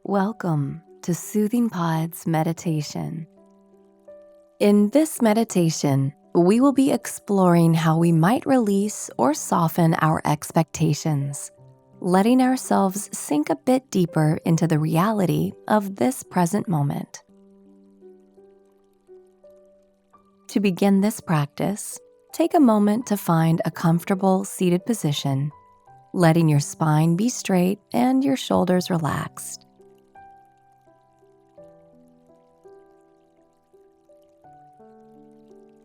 Welcome to Soothing Pod's meditation. In this meditation, we will be exploring how we might release or soften our expectations, letting ourselves sink a bit deeper into the reality of this present moment. To begin this practice, take a moment to find a comfortable seated position, letting your spine be straight and your shoulders relaxed.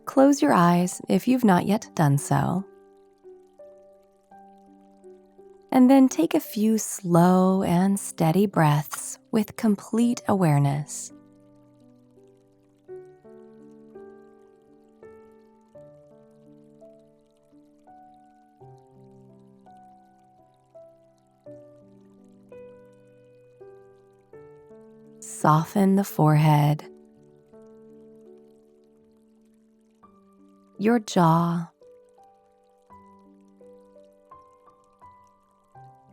Close your eyes if you've not yet done so. And then take a few slow and steady breaths with complete awareness. Soften the forehead, your jaw,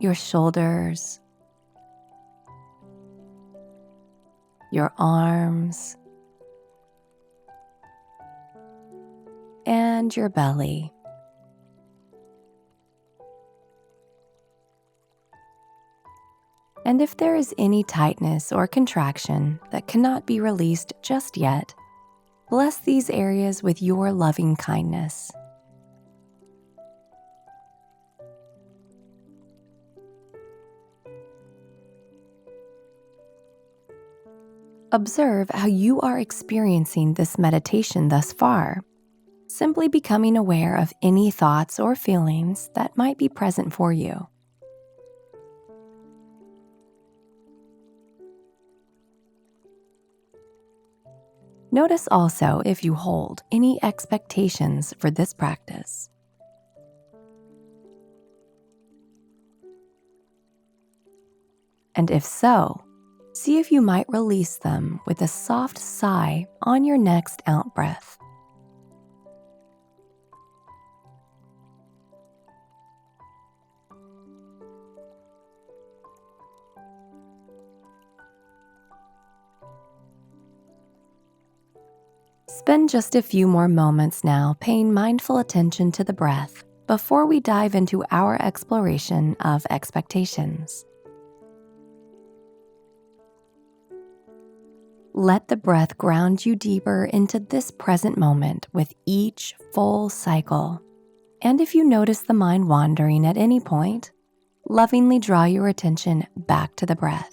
your shoulders, your arms, and your belly. And if there is any tightness or contraction that cannot be released just yet, bless these areas with your loving kindness. Observe how you are experiencing this meditation thus far, simply becoming aware of any thoughts or feelings that might be present for you. Notice also if you hold any expectations for this practice. And if so, see if you might release them with a soft sigh on your next out-breath. Spend just a few more moments now paying mindful attention to the breath before we dive into our exploration of expectations. Let the breath ground you deeper into this present moment with each full cycle. And if you notice the mind wandering at any point, lovingly draw your attention back to the breath.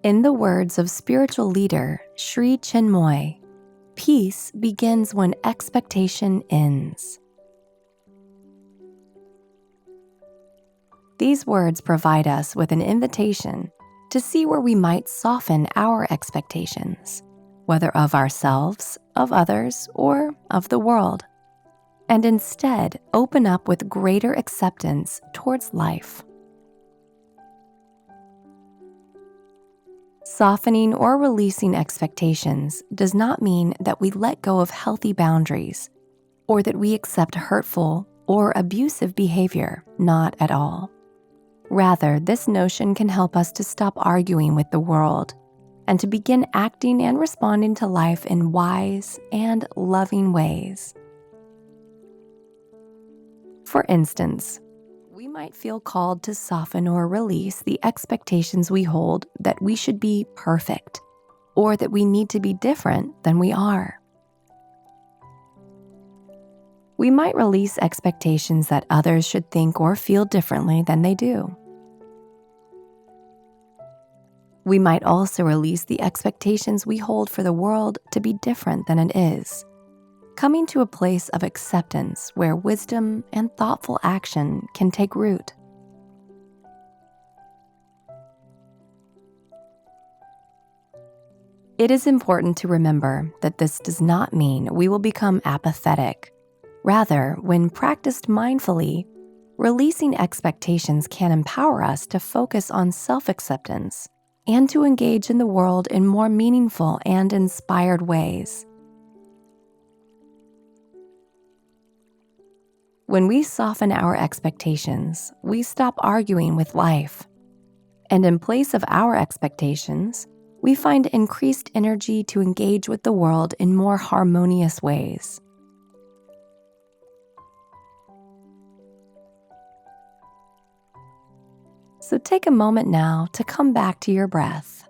In the words of spiritual leader Sri Chinmoy, peace begins when expectation ends. These words provide us with an invitation to see where we might soften our expectations, whether of ourselves, of others, or of the world, and instead open up with greater acceptance towards life. Softening or releasing expectations does not mean that we let go of healthy boundaries or that we accept hurtful or abusive behavior, not at all. Rather, this notion can help us to stop arguing with the world and to begin acting and responding to life in wise and loving ways. For instance, we might feel called to soften or release the expectations we hold that we should be perfect or that we need to be different than we are. We might release expectations that others should think or feel differently than they do. We might also release the expectations we hold for the world to be different than it is, coming to a place of acceptance where wisdom and thoughtful action can take root. It is important to remember that this does not mean we will become apathetic. Rather, when practiced mindfully, releasing expectations can empower us to focus on self-acceptance and to engage in the world in more meaningful and inspired ways. When we soften our expectations, we stop arguing with life. And in place of our expectations, we find increased energy to engage with the world in more harmonious ways. So take a moment now to come back to your breath.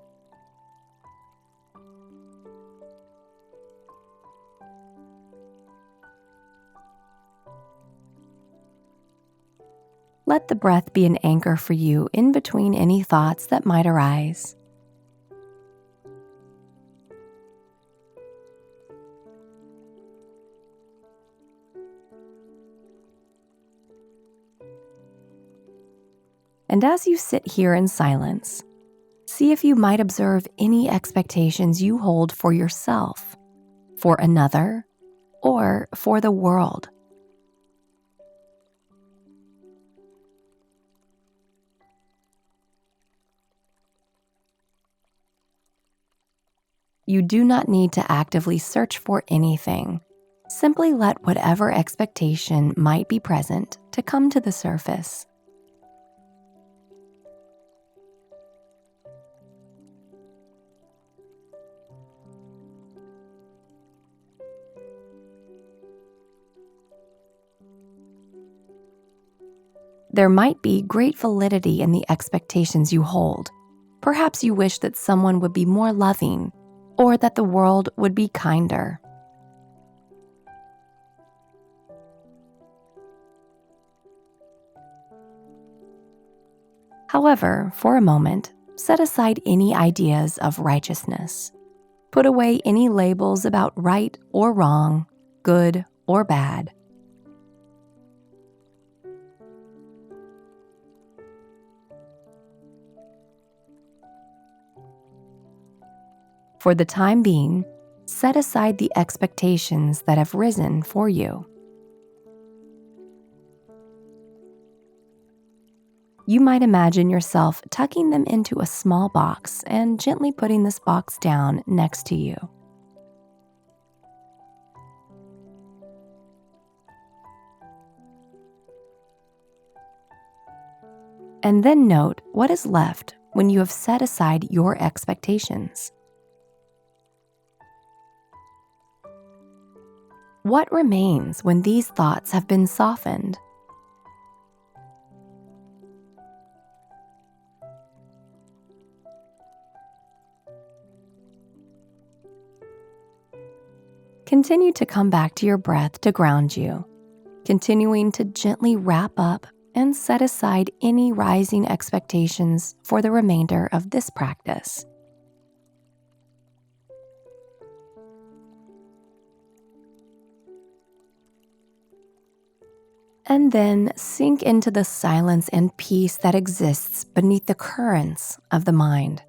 Let the breath be an anchor for you in between any thoughts that might arise. And as you sit here in silence, see if you might observe any expectations you hold for yourself, for another, or for the world. You do not need to actively search for anything. Simply let whatever expectation might be present to come to the surface. There might be great validity in the expectations you hold. Perhaps you wish that someone would be more loving, or that the world would be kinder. However, for a moment, set aside any ideas of righteousness. Put away any labels about right or wrong, good or bad. For the time being, set aside the expectations that have risen for you. You might imagine yourself tucking them into a small box and gently putting this box down next to you. And then note what is left when you have set aside your expectations. What remains when these thoughts have been softened? Continue to come back to your breath to ground you, continuing to gently wrap up and set aside any rising expectations for the remainder of this practice. And then sink into the silence and peace that exists beneath the currents of the mind.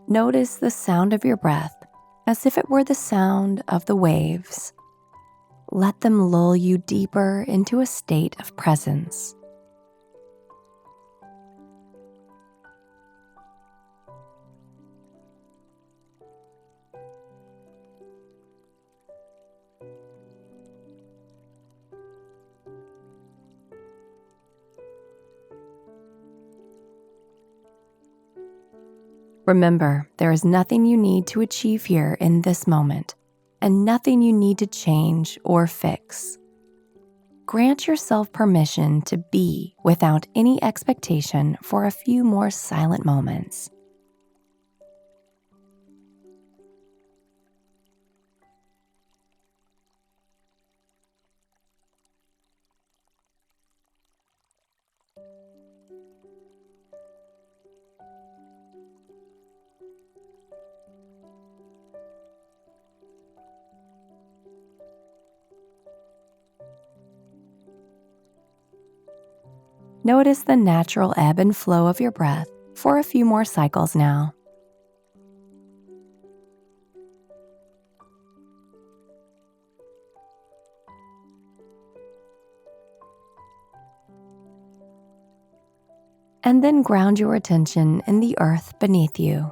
Notice the sound of your breath as if it were the sound of the waves. Let them lull you deeper into a state of presence. Remember, there is nothing you need to achieve here in this moment, and nothing you need to change or fix. Grant yourself permission to be without any expectation for a few more silent moments. Notice the natural ebb and flow of your breath for a few more cycles now. And then ground your attention in the earth beneath you.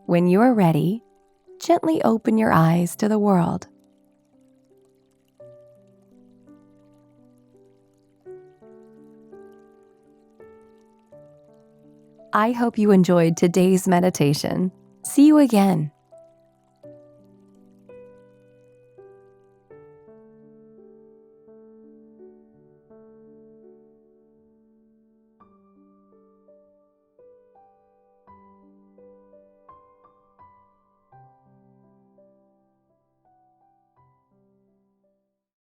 When you are ready, gently open your eyes to the world. I hope you enjoyed today's meditation. See you again.